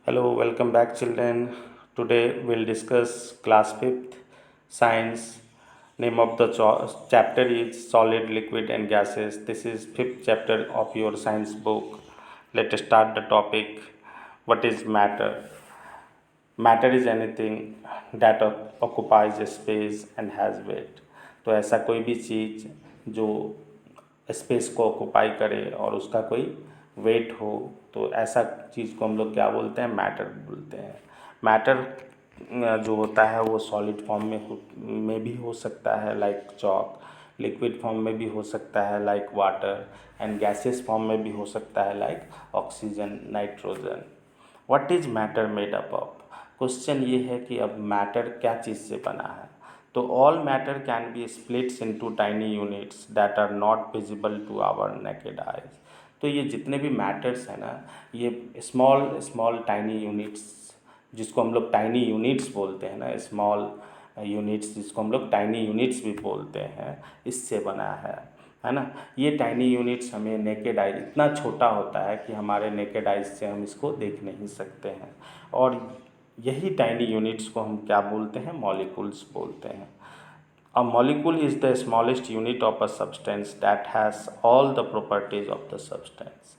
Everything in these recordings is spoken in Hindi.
Hello, welcome back, children. Today we'll discuss class 5th science. Name of the chapter is solid, liquid, and gases. This is 5th chapter of your science book. Let's start the topic. What is matter? Matter is anything that occupies a space and has weight. तो ऐसा कोई भी चीज़ जो स्पेस को ऑक्यूपाई करे और उसका कोई वेट हो, तो ऐसा चीज़ को हम लोग क्या बोलते हैं? मैटर बोलते हैं। मैटर जो होता है वो सॉलिड फॉर्म में भी हो सकता है, लाइक चॉक। लिक्विड फॉर्म में भी हो सकता है, like water. And gases form में भी हो सकता है, like oxygen, nitrogen. What is matter made up of? Question ये है कि अब मैटर क्या चीज़ से बना है। तो all matter can be splits into tiny units that are not visible to our naked eyes. तो ये जितने भी मैटर्स हैं ना, ये स्मॉल स्मॉल टाइनी यूनिट्स, जिसको हम लोग टाइनी यूनिट्स बोलते हैं ना, स्मॉल यूनिट्स जिसको हम लोग टाइनी यूनिट्स भी बोलते हैं, इससे बना है ना। ये टाइनी यूनिट्स हमें नेकेड आई, इतना छोटा होता है कि हमारे नेकेड आइज से हम इसको देख नहीं सकते हैं। और यही टाइनी यूनिट्स को हम क्या बोलते हैं? मॉलिक्यूल्स बोलते हैं। A molecule is the smallest unit of a substance that has all the properties of the substance.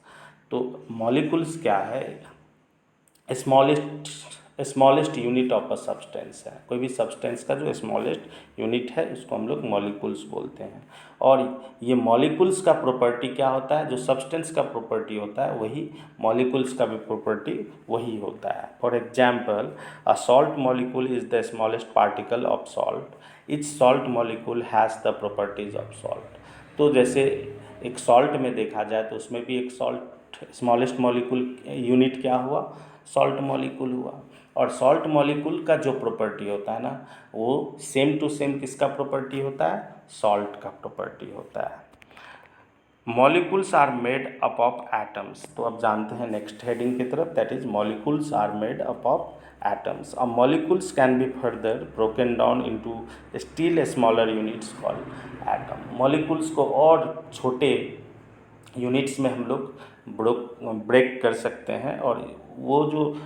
तो मॉलिक्यूल्स क्या है? Smallest unit of a substance है। कोई भी सब्सटेंस का जो स्मॉलेस्ट यूनिट है उसको हम लोग मॉलिक्यूल्स बोलते हैं। और ये मॉलिक्यूल्स का प्रॉपर्टी क्या होता है? जो सब्सटेंस का प्रॉपर्टी होता है वही मॉलिक्यूल्स का भी प्रॉपर्टी वही होता है। For example, a salt molecule is the smallest particle of salt. Etch salt molecule has the properties of salt. तो जैसे एक सॉल्ट में देखा जाए तो उसमें भी एक सॉल्ट स्मॉलेस्ट मॉलिक्यूल यूनिट क्या हुआ? सॉल्ट मॉलिक्यूल हुआ। और सॉल्ट मॉलिक्यूल का जो प्रॉपर्टी होता है ना, वो सेम टू सेम किसका प्रॉपर्टी होता है? सॉल्ट का प्रॉपर्टी होता है। Molecules are made up of atoms. तो अब जानते हैं नेक्स्ट हेडिंग की तरफ, that is molecules are made up of atoms. अब molecules can be further broken down into still smaller units called atom. Molecules को और छोटे यूनिट्स में हम लोग ब्रेक कर सकते हैं, और वो जो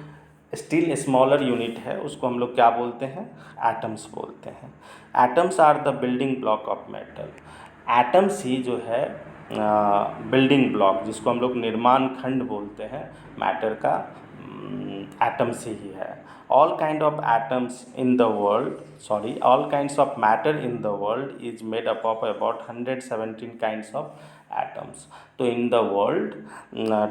स्टिल स्मॉलर यूनिट है उसको हम लोग क्या बोलते हैं? एटम्स बोलते हैं। Atoms are the building block of metal. Atoms ही जो है बिल्डिंग ब्लॉक, जिसको हम लोग निर्माण खंड बोलते हैं मैटर का, एटम्स ही है। All kind of atoms in the world all kinds of matter in the world is made up of about 117 kinds of atoms. तो in the world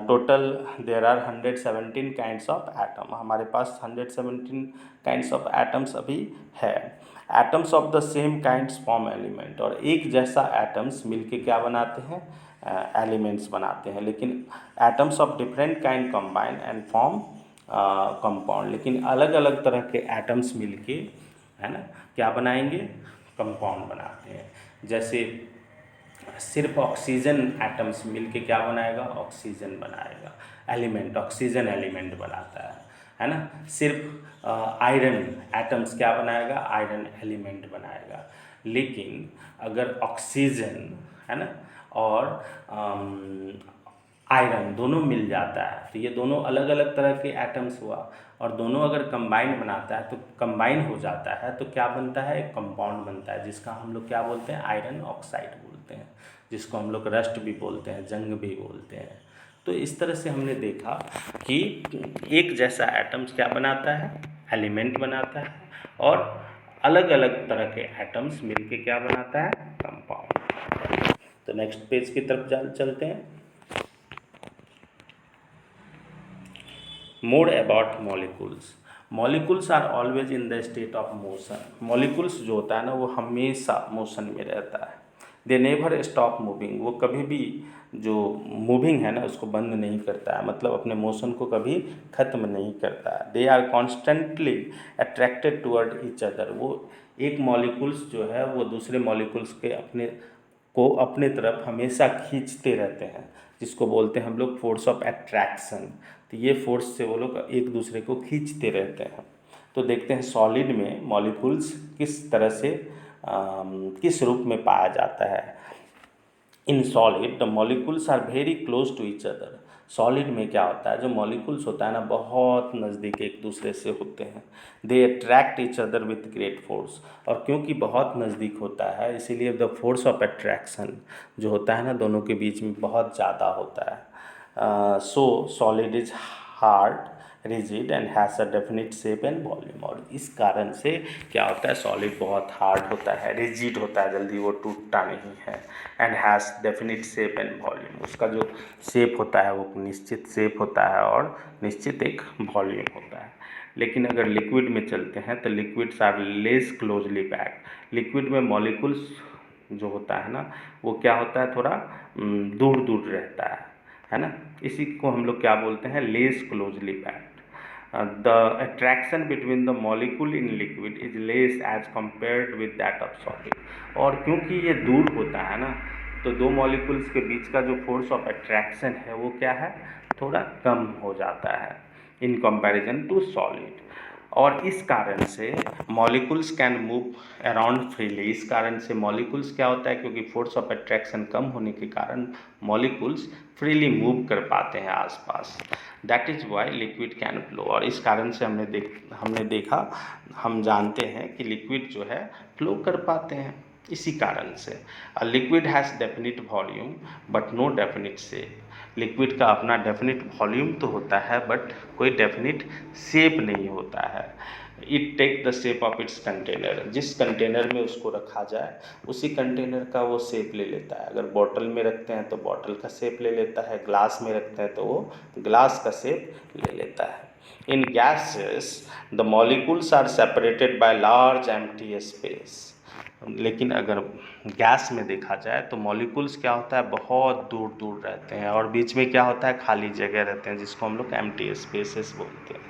total there are 117 kinds of atom. हमारे पास 117 काइंड्स ऑफ एटम्स अभी है। Atoms of the same kinds form element. और एक जैसा एटम्स मिलके क्या बनाते हैं? एलिमेंट्स बनाते हैं। लेकिन atoms of different kind combine and form compound. लेकिन अलग अलग तरह के एटम्स मिलके, है ना, क्या बनाएंगे? कंपाउंड बनाते हैं। जैसे सिर्फ ऑक्सीजन एटम्स मिलके क्या बनाएगा? ऑक्सीजन बनाएगा। एलिमेंट, ऑक्सीजन एलिमेंट बनाता है ना। सिर्फ आयरन एटम्स क्या बनाएगा? आयरन एलिमेंट बनाएगा। लेकिन अगर ऑक्सीजन, है ना, और आयरन दोनों मिल जाता है तो ये दोनों अलग अलग तरह के एटम्स हुआ, और दोनों अगर कंबाइन बनाता है तो कंबाइन हो जाता है तो क्या बनता है? एक कंपाउंड बनता है, जिसका हम लोग क्या बोलते हैं? आयरन ऑक्साइड बोलते हैं, जिसको हम लोग रस्ट भी बोलते हैं, जंग भी बोलते हैं। तो इस तरह से हमने देखा कि एक जैसा एटम्स क्या बनाता है? एलिमेंट बनाता है। और अलग अलग तरह के एटम्स मिलके क्या बनाता है? कंपाउंड। तो नेक्स्ट पेज की तरफ चलते हैं। More about molecules. Molecules are always in the state of motion. Molecules जो होता है ना, वो हमेशा मोशन में रहता है। They never stop moving. वो कभी भी जो मूविंग है ना उसको बंद नहीं करता है, मतलब अपने मोशन को कभी ख़त्म नहीं करता है। They are constantly attracted toward each other. वो एक मॉलिक्यूल्स जो है वो दूसरे मॉलिक्यूल्स के अपने तरफ हमेशा खींचते रहते हैं, जिसको बोलते हैं हम लोग फोर्स ऑफ अट्रैक्शन। तो ये फोर्स से वो लोग एक दूसरे को खींचते रहते हैं। तो देखते हैं सॉलिड में मॉलिक्यूल्स किस तरह से किस रूप में पाया जाता है। In solid the molecules are very close to each other. Solid में क्या होता है, जो मॉलिक्यूल्स होता है ना बहुत नज़दीक एक दूसरे से होते हैं, they attract each other with great force. और क्योंकि बहुत नज़दीक होता है इसीलिए द फोर्स ऑफ अट्रैक्शन जो होता है ना दोनों के बीच में बहुत ज़्यादा होता है। सो solid is hard, rigid and has a definite shape and volume. और इस कारण से क्या होता है, सॉलिड बहुत हार्ड होता है, रिजिड होता है, जल्दी वो टूटता नहीं है, and has definite shape and volume. उसका जो शेप होता है वो निश्चित शेप होता है और निश्चित एक वॉल्यूम होता है। लेकिन अगर लिक्विड में चलते हैं तो liquids are less closely packed. Liquid में मॉलिक्यूल्स जो होता है ना वो क्या होता है, थोड़ा दूर दूर रहता है ना। इसी को हम लोग क्या बोलते हैं, less closely packed. The attraction between the molecule in liquid is less as compared with that of solid। और क्योंकि ये दूर होता है ना तो दो मॉलिक्यूल्स के बीच का जो फोर्स ऑफ अट्रैक्शन है वो क्या है, थोड़ा कम हो जाता है इन कंपैरिजन टू सॉलिड। और इस कारण से molecules can move around freely. इस कारण से मॉलिक्यूल्स क्या होता है, क्योंकि फोर्स ऑफ अट्रैक्शन कम होने के कारण मॉलिक्यूल्स फ्रीली मूव कर पाते हैं आसपास। That is why liquid can flow. और इस कारण से हमने देखा, हम जानते हैं कि लिक्विड जो है फ्लो कर पाते हैं इसी कारण से। A liquid has definite volume but no definite shape. Liquid का अपना डेफिनिट वॉल्यूम तो होता है बट कोई डेफिनिट शेप नहीं होता है। It take the shape of its container. जिस कंटेनर में उसको रखा जाए उसी कंटेनर का वो शेप ले लेता है। अगर बॉटल में रखते हैं तो बॉटल का शेप ले लेता है, ग्लास में रखते हैं तो वो ग्लास का शेप ले लेता है। In gases the molecules are separated by large empty space. लेकिन अगर गैस में देखा जाए तो मॉलिक्यूल्स क्या होता है, बहुत दूर दूर रहते हैं और बीच में क्या होता है, खाली जगह रहते हैं जिसको हम लोग एम्प्टी स्पेसेस बोलते हैं।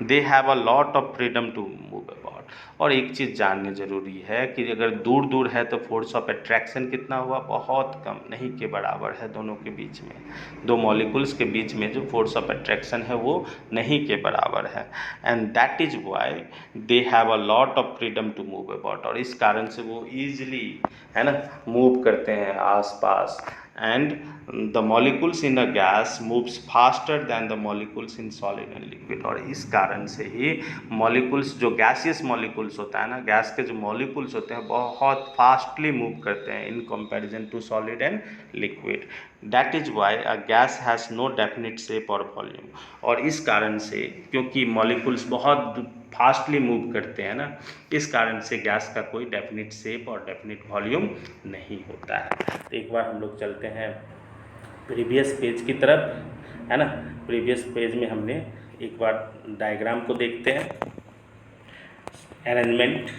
They have a lot of freedom to move about. और एक चीज़ जाननी जरूरी है कि अगर दूर दूर है तो फोर्स ऑफ अट्रैक्शन कितना हुआ, बहुत कम, नहीं के बराबर है दोनों के बीच में। दो मॉलिक्यूल्स के बीच में जो फोर्स ऑफ अट्रैक्शन है वो नहीं के बराबर है। And that is why they have a lot of freedom to move about. और इस कारण से वो ईजिली है ना मूव करते हैं आसपास। And the molecules in a gas moves faster than the molecules in solid and liquid. और इस कारण से ही मॉलिक्यूल्स जो गैसियस मॉलिक्यूल्स होता है ना, गैस के जो मॉलिक्यूल्स होते हैं बहुत फास्टली मूव करते हैं in comparison to solid and liquid. That is why a gas has no definite shape और वॉल्यूम। और इस कारण से क्योंकि मॉलिक्यूल्स बहुत फास्टली मूव करते हैं ना, इस कारण से गैस का कोई डेफिनिट शेप और डेफिनिट वॉल्यूम नहीं होता है। तो एक बार हम लोग चलते हैं प्रीवियस पेज की तरफ, है ना। प्रीवियस पेज में हमने एक बार डायग्राम को देखते हैं। Arrangement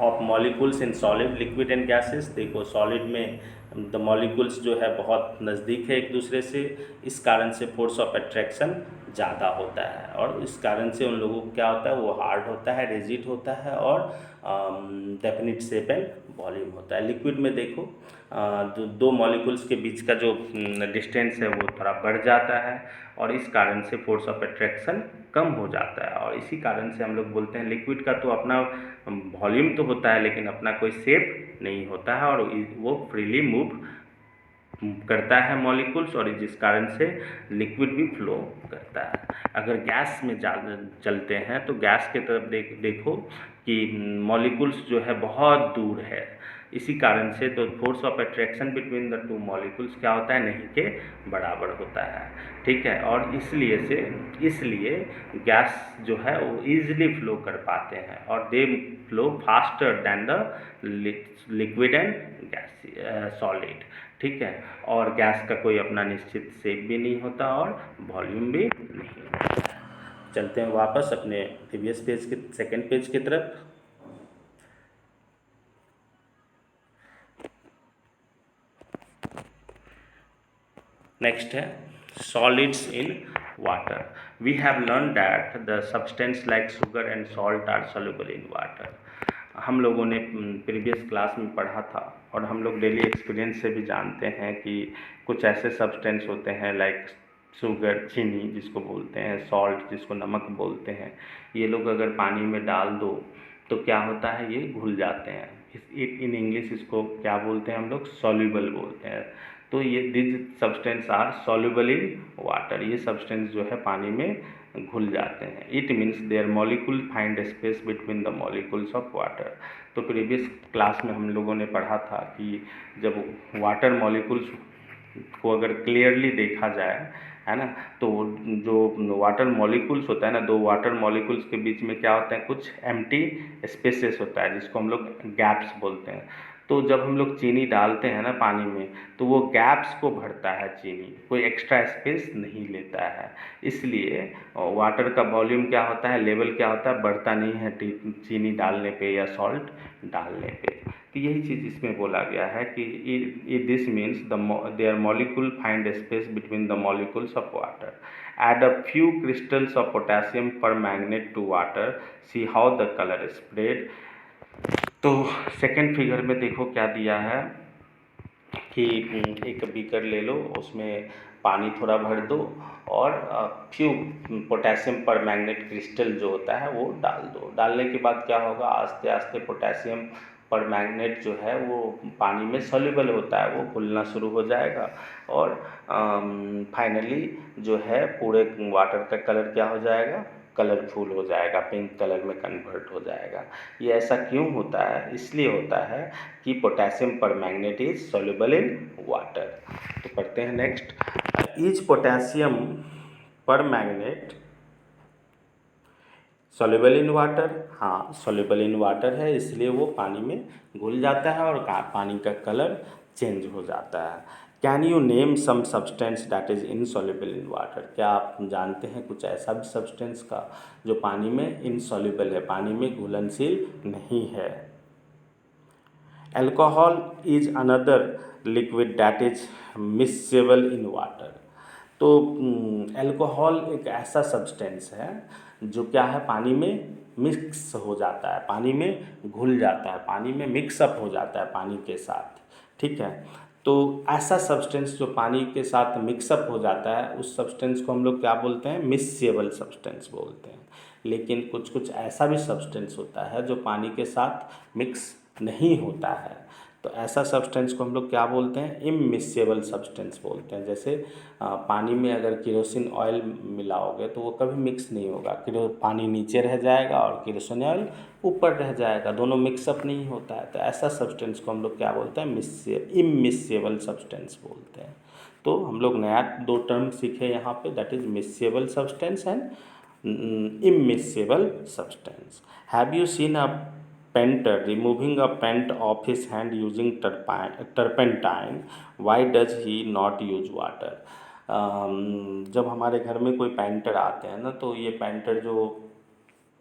of molecules in solid, liquid and gases. देखो सॉलिड में द मॉलिक्यूल्स जो है बहुत नज़दीक है एक दूसरे से, इस कारण से फोर्स ऑफ अट्रैक्शन ज़्यादा होता है और इस कारण से उन लोगों को क्या होता है, वो हार्ड होता है, रिजिड होता है और डेफिनिट शेप एंड वॉल्यूम होता है। लिक्विड में देखो दो मॉलिक्यूल्स के बीच का जो डिस्टेंस है वो थोड़ा बढ़ जाता है और इस कारण से फोर्स ऑफ अट्रैक्शन कम हो जाता है। और इसी कारण से हम लोग बोलते हैं लिक्विड का तो अपना वॉल्यूम तो होता है लेकिन अपना कोई शेप नहीं होता है और वो फ्रीली मूव करता है मॉलिक्यूल्स और जिस कारण से लिक्विड भी फ्लो करता है। अगर गैस में चलते हैं तो गैस के तरफ देखो कि मॉलिक्यूल्स जो है बहुत दूर है, इसी कारण से तो force of attraction between the two molecules क्या होता है, नहीं के बराबर होता है, ठीक है। और इसलिए गैस जो है वो ईजिली फ्लो कर पाते हैं और they flow faster than the liquid and gas solid, ठीक है। और गैस का कोई अपना निश्चित शेप भी नहीं होता और वॉल्यूम भी नहीं होता। चलते हैं वापस अपने प्रीवियस पेज के सेकंड पेज की तरफ। नेक्स्ट है solids in water. We have learn that the substance like sugar and salt are soluble in water. हम लोगों ने प्रीवियस क्लास में पढ़ा था और हम लोग डेली एक्सपीरियंस से भी जानते हैं कि कुछ ऐसे सब्सटेंस होते हैं लाइक शुगर, चीनी जिसको बोलते हैं, सॉल्ट जिसको नमक बोलते हैं, ये लोग अगर पानी में डाल दो तो क्या होता है, ये घुल जाते हैं। इन इंग्लिश इसको क्या बोलते हैं हम लोग, सॉल्युबल बोलते हैं। तो ये this substance are soluble in water, ये सब्सटेंस जो है पानी में घुल जाते हैं। It means their molecule find space between the molecules of water. तो प्रीवियस क्लास में हम लोगों ने पढ़ा था कि जब वाटर मॉलिक्यूल्स को अगर क्लियरली देखा जाए, है ना, तो जो वाटर मॉलिक्यूल्स होता है ना, दो वाटर मॉलिक्यूल्स के बीच में क्या होता है, कुछ एम्प्टी स्पेसेस होता है जिसको हम लोग गैप्स बोलते हैं। तो जब हम लोग चीनी डालते हैं ना पानी में, तो वो गैप्स को भरता है चीनी, कोई एक्स्ट्रा स्पेस नहीं लेता है। इसलिए वाटर का वॉल्यूम क्या होता है, लेवल क्या होता है, बढ़ता नहीं है चीनी डालने पे या सॉल्ट डालने पे। तो यही चीज़ इसमें बोला गया है कि this means their molecule find space between the molecules of water. Add a few crystals of potassium permanganate to water, see how the colour spread. तो सेकेंड फिगर में देखो क्या दिया है कि एक बीकर ले लो, उसमें पानी थोड़ा भर दो और फ्यू पोटेशियम पर मैग्नेट क्रिस्टल जो होता है वो डाल दो। डालने के बाद क्या होगा, आस्ते आस्ते पोटेशियम पर मैग्नेट जो है वो पानी में सॉल्युबल होता है, वो घुलना शुरू हो जाएगा और फाइनली जो है पूरे वाटर का कलर क्या हो जाएगा, कलरफुल हो जाएगा, पिंक कलर में कन्वर्ट हो जाएगा। ये ऐसा क्यों होता है, इसलिए होता है कि potassium permanganate is soluble in water. तो पढ़ते हैं next, is potassium permanganate soluble in water. हाँ, सॉल्युबल इन वाटर है, इसलिए वो पानी में घुल जाता है और पानी का कलर चेंज हो जाता है। Can you name some substance that is insoluble in water. क्या आप जानते हैं कुछ ऐसा भी सब्सटेंस का जो पानी में इनसॉल्युबल है, पानी में घुलनशील नहीं है। Alcohol is another liquid that is miscible in water. तो एल्कोहल एक ऐसा सब्सटेंस है जो क्या है, पानी में मिक्स हो जाता है, पानी में घुल जाता है, पानी में मिक्सअप हो जाता है पानी के साथ, ठीक है। तो ऐसा सब्सटेंस जो पानी के साथ मिक्सअप हो जाता है, उस सब्सटेंस को हम लोग क्या बोलते हैं, मिक्सेबल सब्सटेंस बोलते हैं। लेकिन कुछ कुछ ऐसा भी सब्सटेंस होता है जो पानी के साथ मिक्स नहीं होता है, तो ऐसा सब्सटेंस को हम लोग क्या बोलते हैं, इममिक्सेबल सब्सटेंस बोलते हैं। जैसे पानी में अगर केरोसिन ऑयल मिलाओगे तो वो कभी मिक्स नहीं होगा, पानी नीचे रह जाएगा और केरोसिन ऑयल ऊपर रह जाएगा, दोनों मिक्सअप नहीं होता है। तो ऐसा सब्सटेंस को हम लोग क्या बोलते हैं, इममिक्सेबल सब्सटेंस बोलते हैं। तो हम लोग नया दो टर्म सीखे यहाँ पे, that is miscible substance and immiscible substance. Have you seen a painter removing a paint off his hand using turpentine? Why does he not use water? जब हमारे घर में कोई पेंटर आते हैं ना, तो ये पेंटर जो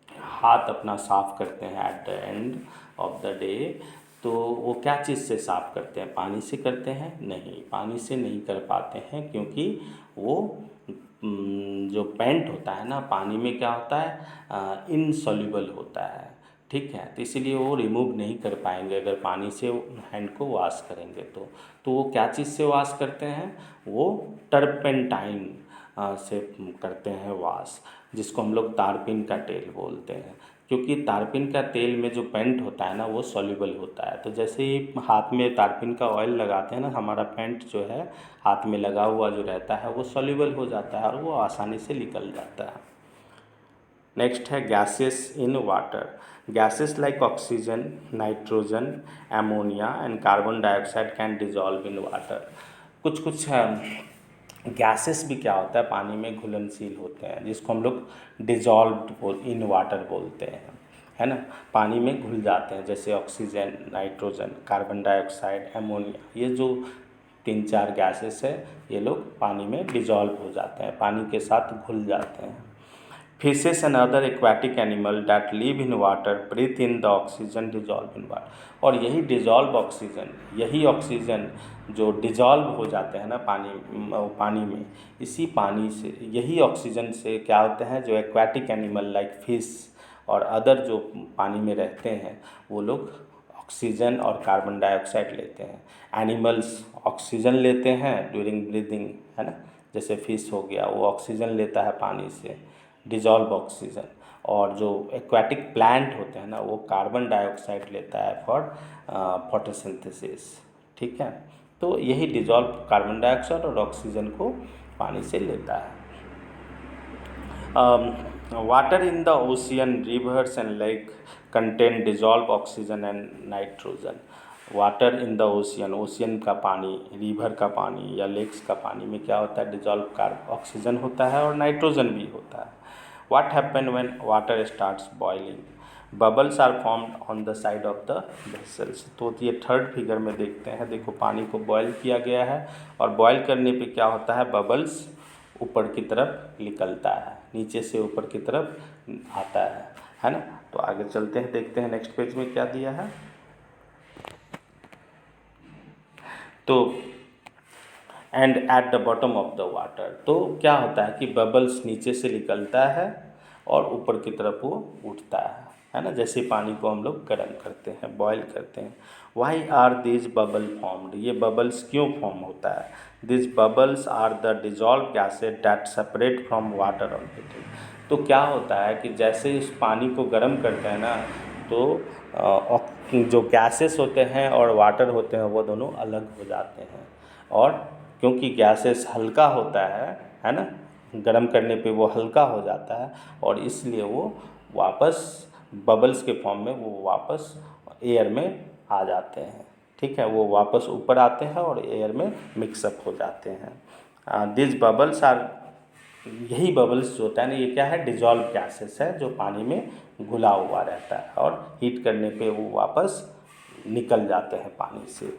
हाथ अपना साफ़ करते हैं at the end of the day, तो वो क्या चीज़ से साफ़ करते हैं, पानी से करते हैं? नहीं, पानी से नहीं कर पाते हैं, क्योंकि वो जो पेंट होता है ना, पानी में क्या होता है, इनसॉल्युबल होता है, ठीक है। तो इसीलिए वो रिमूव नहीं कर पाएंगे अगर पानी से हैंड को वॉश करेंगे तो वो क्या चीज़ से वॉश करते हैं, वो टर्पेंटाइन से करते हैं वॉश, जिसको हम लोग तारपीन का तेल बोलते हैं। क्योंकि तारपीन का तेल में जो पेंट होता है ना, वो सॉल्युबल होता है। तो जैसे ही हाथ में तारपीन का ऑयल लगाते हैं ना, हमारा पेंट जो है हाथ में लगा हुआ जो रहता है वो सॉल्युबल हो जाता है और वो आसानी से निकल जाता है। नेक्स्ट है gases in water. Gases like oxygen, nitrogen, ammonia and carbon dioxide can dissolve in water. कुछ कुछ गैसेस भी क्या होता है, पानी में घुलनशील होते हैं, जिसको हम लोग डिजॉल्व इन वाटर बोलते हैं, है ना, पानी में घुल जाते हैं। जैसे oxygen, nitrogen, carbon dioxide, ammonia, ये जो 3-4 गैसेस है, ये लोग पानी में डिजॉल्व हो जाते हैं, पानी के साथ घुल जाते हैं। Fishes and other aquatic animal that live in water breathe in the oxygen dissolve in water. और यही डिजॉल्व ऑक्सीजन, यही ऑक्सीजन जो डिजॉल्व हो जाते हैं ना पानी में, इसी पानी से, यही ऑक्सीजन से क्या होते हैं, जो एक्वाटिक एनिमल लाइक फिश और अदर जो पानी में रहते हैं, वो लोग ऑक्सीजन और कार्बन डाइऑक्साइड लेते हैं। एनिमल्स ऑक्सीजन लेते हैं ड्यूरिंग ब्रीदिंग, है ना, जैसे फिश हो गया, वो ऑक्सीजन लेता है पानी से, डिजॉल्व ऑक्सीजन। और जो एक्वाटिक प्लांट होते हैं ना, वो कार्बन डाइऑक्साइड लेता है फॉर फोटोसिंथेसिस, ठीक है। तो यही डिजॉल्व कार्बन डाइऑक्साइड और ऑक्सीजन को पानी से लेता है। Water in the ocean, reverse and lake contain dissolve oxygen and nitrogen. Water in the ocean, ocean का पानी, रिवर का पानी या लेक्स का पानी में क्या होता है, डिजॉल्व ऑक्सीजन होता है और नाइट्रोजन भी होता है। What happen when water starts boiling, bubbles are formed on the side of the vessels. तो ये थर्ड फिगर में देखते हैं, देखो पानी को बॉयल किया गया है और बॉयल करने पे क्या होता है, बबल्स ऊपर की तरफ निकलता है, नीचे से ऊपर की तरफ आता है ना। तो आगे चलते हैं, देखते हैं नेक्स्ट पेज में क्या दिया है। तो and at the bottom of the water, तो क्या होता है कि बबल्स नीचे से निकलता है और ऊपर की तरफ वो उठता है ना। जैसे पानी को हम लोग गर्म करते हैं, बॉयल करते हैं। Why are this bubble formed, ये बबल्स क्यों फॉर्म होता है। This bubbles are the dissolve gases that separate from water on heating. तो क्या होता है कि जैसे इस पानी को गर्म करते हैं ना, तो जो गैसेस होते हैं और वाटर होते हैं वो दोनों अलग हो जाते हैं। और क्योंकि गैसेस हल्का होता है ना, गर्म करने पे वो हल्का हो जाता है और इसलिए वो वापस बबल्स के फॉर्म में वो वापस एयर में आ जाते हैं। ठीक है, वो वापस ऊपर आते हैं और एयर में मिक्सअप हो जाते हैं। दिस बबल्स आर, यही बबल्स जो होता है ना, ये क्या है, डिजॉल्व गैसेस है जो पानी में घुला हुआ रहता है और हीट करने पे वो वापस निकल जाते हैं पानी से।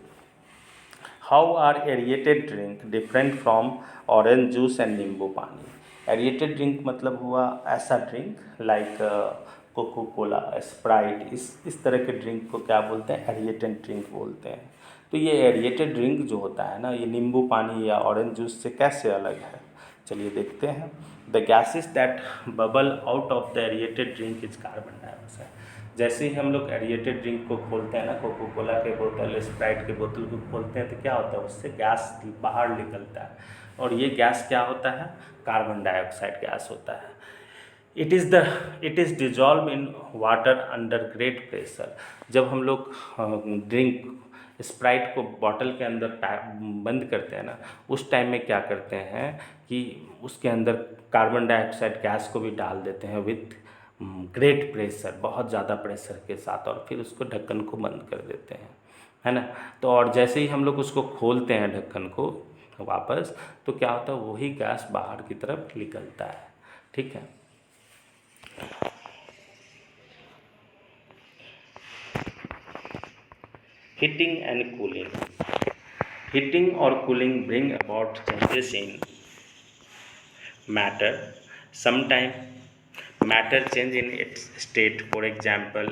How are aerated drink different from orange juice and nimbu pani. Aerated drink मतलब हुआ ऐसा drink like Coca Cola, Sprite, इस तरह के ड्रिंक को क्या बोलते हैं, एरिएटेड ड्रिंक बोलते हैं। तो ये एरिएटेड ड्रिंक जो होता है ना, ये नींबू पानी या ऑरेंज जूस से कैसे अलग है, चलिए देखते हैं। The gases that bubble out of the aerated drink is carbon dioxide. जैसे ही हम लोग एरिएटेड ड्रिंक को खोलते हैं ना, कोको कोला के बोतल, स्प्राइट के बोतल को खोलते हैं तो क्या होता है, उससे गैस बाहर निकलता है और ये गैस क्या होता है, कार्बन डाइऑक्साइड गैस होता है। It is dissolve in water under great pressure. जब हम लोग ड्रिंक स्प्राइट को बॉटल के अंदर बंद करते हैं ना, उस टाइम में क्या करते हैं कि उसके अंदर कार्बन डाइऑक्साइड गैस को भी डाल देते हैं विथ ग्रेट प्रेशर, बहुत ज़्यादा प्रेशर के साथ, और फिर उसको ढक्कन को बंद कर देते हैं, है ना। तो और जैसे ही हम लोग उसको खोलते हैं ढक्कन को वापस, तो क्या होता है, वही गैस बाहर की तरफ निकलता है। ठीक है, हीटिंग एंड कूलिंग। हीटिंग और cooling bring about changes in matter. Sometimes matter change in its state. For example,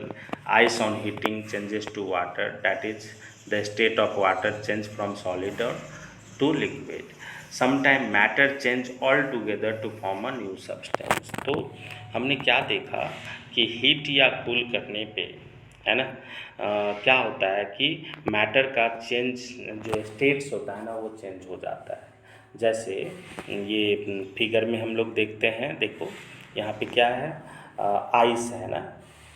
ice on heating changes to water, that is the state of water change from solid or to liquid. Sometimes matter change altogether to form a new substance. तो हमने क्या देखा कि हीट या कूल करने पे, है ना, क्या होता है कि मैटर का चेंज, जो स्टेट्स होता है ना, वो चेंज हो जाता है। जैसे ये फिगर में हम लोग देखते हैं, देखो यहाँ पे क्या है, आइस है ना,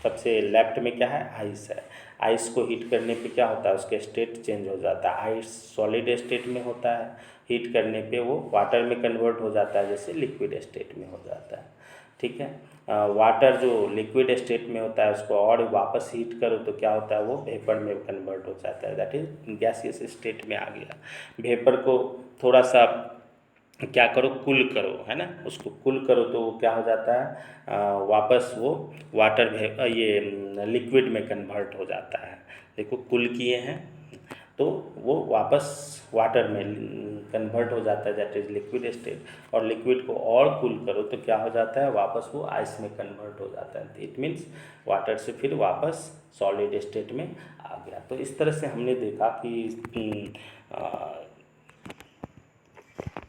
सबसे लेफ्ट में क्या है, आइस है। आइस को हीट करने पे क्या होता है, उसके स्टेट चेंज हो जाता है। आइस सॉलिड स्टेट में होता है, हीट करने पे वो वाटर में कन्वर्ट हो जाता है, जैसे लिक्विड स्टेट में हो जाता है। ठीक है, वाटर जो लिक्विड स्टेट में होता है उसको और वापस हीट करो तो क्या होता है, वो वेपर में कन्वर्ट हो जाता है, दैट इज गैसियस स्टेट में आ गया। वेपर को थोड़ा सा क्या करो, कूल करो, है ना, उसको कूल करो तो वो क्या हो जाता है, वापस वो वाटर ये लिक्विड में कन्वर्ट हो जाता है। देखो कूल किए हैं तो वो वापस वाटर में कन्वर्ट हो जाता है, दैट इज लिक्विड स्टेट। और लिक्विड को और कूल करो तो क्या हो जाता है, वापस वो आइस में कन्वर्ट हो जाता है। इट मीन्स वाटर से फिर वापस सॉलिड स्टेट में आ गया। तो इस तरह से हमने देखा कि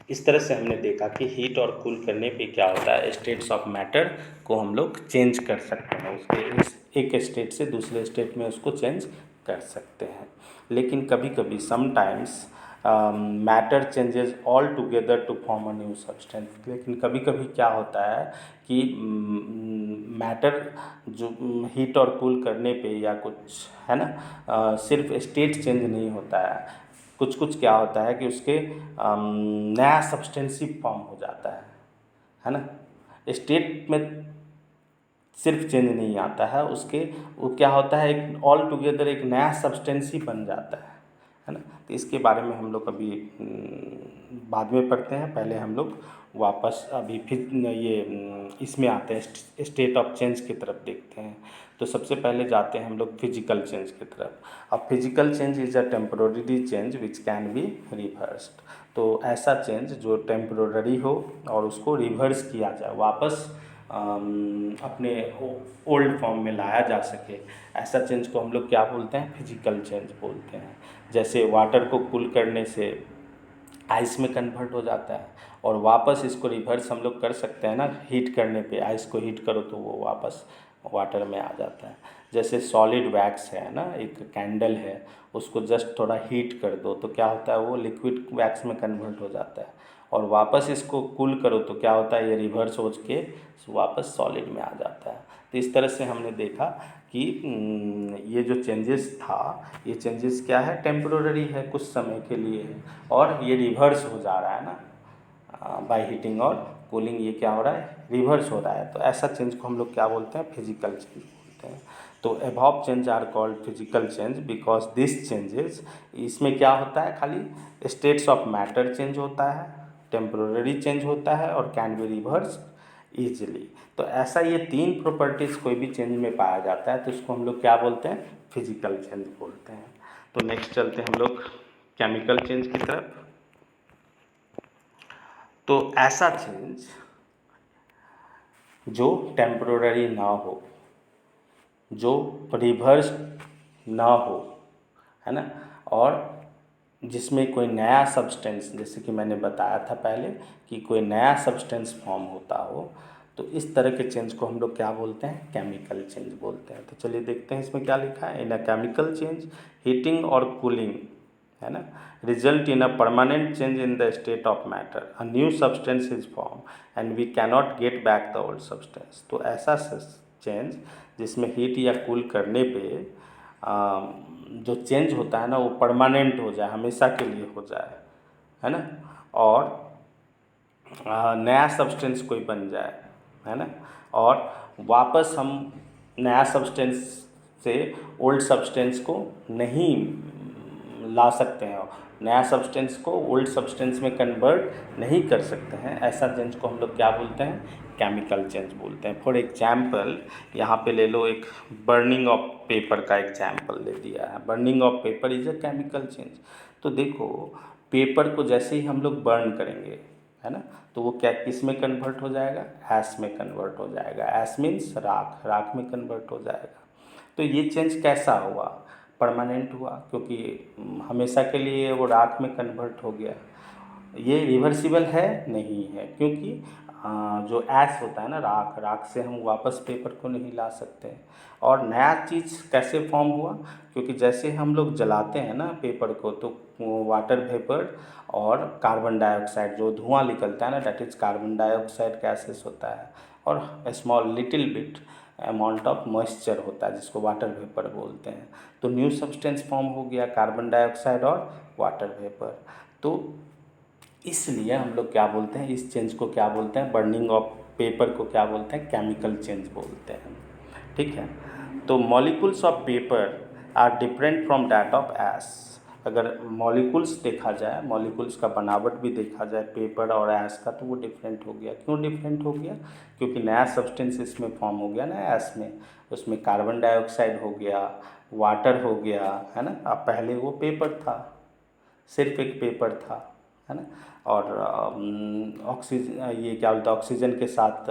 इस तरह से हमने देखा कि हीट और कूल करने पे क्या होता है, स्टेट्स ऑफ मैटर को हम लोग चेंज कर सकते हैं, उसके एक स्टेट से दूसरे स्टेट में उसको चेंज कर सकते हैं। लेकिन कभी कभी sometimes matter changes altogether to form a new substance. लेकिन कभी कभी क्या होता है कि मैटर जो हीट और कूल करने पे या कुछ, है ना, सिर्फ स्टेट चेंज नहीं होता है, कुछ कुछ क्या होता है कि उसके नया सब्सटेंसिव फॉर्म हो जाता है ना। स्टेट में सिर्फ चेंज नहीं आता है, उसके वो क्या होता है, एक ऑल टुगेदर एक नया सब्सटेंस ही बन जाता है ना। तो इसके बारे में हम लोग अभी बाद में पढ़ते हैं। पहले हम लोग वापस अभी फिर ये इसमें आते हैं, स्टेट ऑफ चेंज की तरफ देखते हैं। तो सबसे पहले जाते हैं हम लोग फिजिकल चेंज की तरफ। अब physical change is a temporary change which can be reversed. तो ऐसा चेंज जो टेम्पररी हो और उसको रिवर्स किया जाए, वापस अपने ओल्ड फॉर्म में लाया जा सके, ऐसा चेंज को हम लोग क्या बोलते हैं, फिजिकल चेंज बोलते हैं। जैसे वाटर को कूल करने से आइस में कन्वर्ट हो जाता है, और वापस इसको रिवर्स हम लोग कर सकते हैं ना, हीट करने पे आइस को हीट करो तो वो वापस वाटर में आ जाता है। जैसे सॉलिड वैक्स है ना, एक कैंडल है, उसको जस्ट थोड़ा हीट कर दो तो क्या होता है, वो लिक्विड वैक्स में कन्वर्ट हो जाता है, और वापस इसको कूल करो तो क्या होता है, ये रिवर्स हो के वापस सॉलिड में आ जाता है। तो इस तरह से हमने देखा कि ये जो चेंजेस था, ये चेंजेस क्या है, टेम्पररी है, कुछ समय के लिए है, और ये रिवर्स हो जा रहा है ना बाय हीटिंग और कूलिंग, ये क्या हो रहा है, रिवर्स हो रहा है। तो ऐसा चेंज को हम लोग क्या बोलते हैं, फिजिकल चेंज बोलते हैं। तो above change are called physical change because this changes, इसमें क्या होता है, खाली स्टेट्स ऑफ मैटर चेंज होता है, टेम्पररी चेंज होता है, और कैन बी रिवर्स ईजिली। तो ऐसा ये तीन प्रॉपर्टीज़ कोई भी चेंज में पाया जाता है तो इसको हम लोग क्या बोलते हैं, फिजिकल चेंज बोलते हैं। तो नेक्स्ट चलते हैं हम लोग केमिकल चेंज की तरफ। तो ऐसा चेंज जो टेम्पररी ना हो, जो रिवर्स ना हो, है ना, और जिसमें कोई नया सब्सटेंस, जैसे कि मैंने बताया था पहले कि कोई नया सब्सटेंस फॉर्म होता हो, तो इस तरह के चेंज को हम लोग क्या बोलते हैं, केमिकल चेंज बोलते हैं। तो चलिए देखते हैं इसमें क्या लिखा है। In a chemical change heating और कूलिंग, है ना, result in a permanent change in the state of matter, a new substance is form and we cannot get back the old substance. तो ऐसा चेंज जिसमें हीट या कूल करने पे जो चेंज होता है ना, वो परमानेंट हो जाए, हमेशा के लिए हो जाए, है ना, और नया सब्सटेंस कोई बन जाए, है ना, और वापस हम नया सब्सटेंस से ओल्ड सब्सटेंस को नहीं ला सकते हैं, नया सब्सटेंस को ओल्ड सब्सटेंस में कन्वर्ट नहीं कर सकते हैं, ऐसा चेंज को हम लोग क्या बोलते हैं, केमिकल चेंज बोलते हैं। फॉर एग्जाम्पल यहाँ पे ले लो, एक बर्निंग ऑफ पेपर का एग्जाम्पल दे दिया है। Burning of paper is a chemical change. तो देखो, पेपर को जैसे ही हम लोग बर्न करेंगे, है ना, तो वो क्या, किस में कन्वर्ट हो जाएगा, ऐश में कन्वर्ट हो जाएगा। ऐश मीन्स राख, राख में कन्वर्ट हो जाएगा। तो ये चेंज कैसा हुआ, परमानेंट हुआ, क्योंकि हमेशा के लिए वो राख में कन्वर्ट हो गया। ये रिवर्सिबल है नहीं है, क्योंकि जो ऐश होता है ना, राख, राख से हम वापस पेपर को नहीं ला सकते। और नया चीज़ कैसे फॉर्म हुआ, क्योंकि जैसे हम लोग जलाते हैं ना पेपर को, तो वाटर वेपर और कार्बन डाइऑक्साइड जो धुआं निकलता है ना, that is carbon dioxide gases होता है, और small little bit amount of moisture होता है जिसको वाटर वेपर बोलते हैं। तो न्यू सब्सटेंस फॉर्म हो गया, कार्बन डाइऑक्साइड और वाटर वेपर। तो इसलिए हम लोग क्या बोलते हैं, इस चेंज को क्या बोलते हैं, बर्निंग ऑफ पेपर को क्या बोलते हैं, केमिकल चेंज बोलते हैं। ठीक है। तो molecules of paper are different from that of ash. अगर मॉलिक्यूल्स देखा जाए, मॉलिक्यूल्स का बनावट भी देखा जाए पेपर और ऐश का, तो वो डिफरेंट हो गया। क्यों डिफरेंट हो गया, क्योंकि नया सब्सटेंस इसमें फॉर्म हो गया ना ऐश में, उसमें कार्बन डाइऑक्साइड हो गया, वाटर हो गया, है ना। अब पहले वो पेपर था, सिर्फ एक पेपर था, है ना, और ऑक्सीजन, ये क्या बोलते हैं, ऑक्सीजन के साथ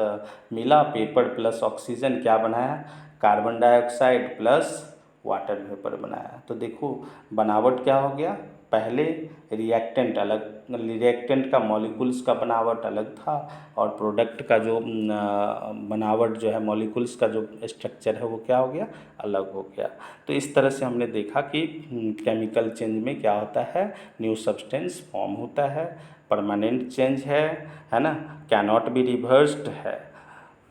मिला, पेपर प्लस ऑक्सीजन क्या बनाया, carbon dioxide plus water vapour बनाया। तो देखो बनावट क्या हो गया, पहले रिएक्टेंट अलग, रिएक्टेंट का मॉलिक्यूल्स का बनावट अलग था, और प्रोडक्ट का जो बनावट जो है, मॉलिक्यूल्स का जो स्ट्रक्चर है, वो क्या हो गया, अलग हो गया। तो इस तरह से हमने देखा कि केमिकल चेंज में क्या होता है, न्यू सब्सटेंस फॉर्म होता है, परमानेंट चेंज है ना, कैनॉट बी रिवर्स्ड है।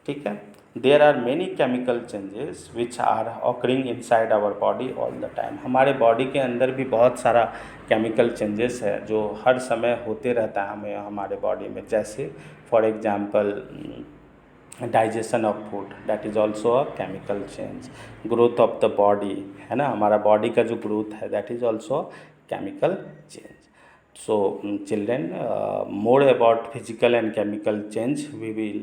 ठीक है। There are many chemical changes which are occurring inside our body all the time. हमारे बॉडी के अंदर भी बहुत सारा केमिकल चेंजेस है जो हर समय होते रहता है हमें हमारे बॉडी में। जैसे for example digestion of food, that is also a chemical change. Growth of the body, है ना, हमारा बॉडी का जो ग्रोथ है that is also chemical change. So children, more about physical and chemical change we will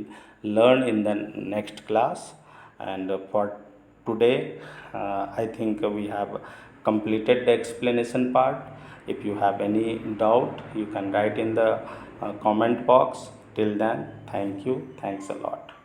learn in the next class. And for today, I think we have completed the explanation part. If you have any doubt, you can write in the comment box. Till then, thank you. Thanks a lot.